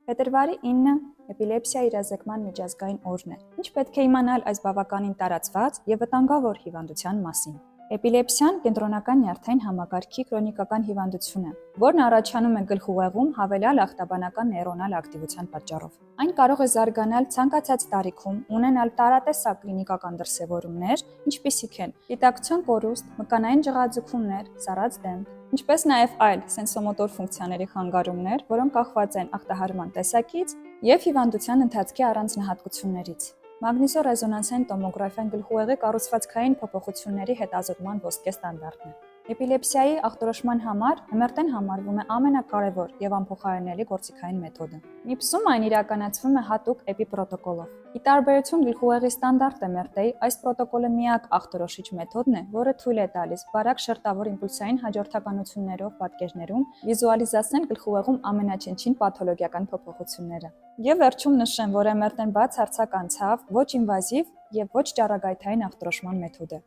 Փետրվարի 9-ը էպիլեպսիայի իրազեկման միջազգային օրն է։ Ինչ պետք է իմանալ այս բավականին տարածված եւ վտանգավոր հիվանդության մասին։ Էպիլեպսիան կենտրոնական նյարդային համակարգի քրոնիկական հիվանդություն է, որն առաջանում է գլխուղեղում հավելյալ ախտաբանական նեյրոնալ ակտիվության պատճառով։ Այն կարող է զարգանալ ցանկացած տարիքում, ունենալ տարատեսակ կլինիկական դրսևորումներ, ինչպիսիք են գիտակցություն կորուստ, մկանային ջղաձգումներ, սառած դեմք, ինչպես նաև այլ սենսոմոտոր ֆունկցիաների խանգարումներ, որոնք կախված են ախտահարման տեսակից եւ հիվանդության ընթացքի առանձնահատկություններից։ Մագնիսոռեզոնանսային տոմոգրաֆիան գլխուղեղի կառուցվածքային փոփոխությունների հետազոտման ոսկե ստանդարտն է։ Էպիլեպսիայի ախտորոշման համար MRT-ն համարվում է ամենակարևոր եւ անփոխարինելի գործիքային մեթոդը։ Միպսում այն իրականացվում է հատուկ էպիպրոտոկոլով։ Ի տարբերություն գլխուղեղի ստանդարտ MRT-ի, այս պրոտոկոլը միակ ախտորոշիչ մեթոդն է, որը թույլ է տալիս բարակ շերտավոր իմպուլսային հաջորդականություններով պատկերներում վիզուալիզացնել գլխուղեղում ամենաչնչին պաթոլոգիական փոփոխությունները։ Եվ վերջում նշեմ, որ MRT-ն բացարձակ անցավ ոչ ինվազիվ եւ ոչ ճառագայթային ախտորոշման մեթոդ է։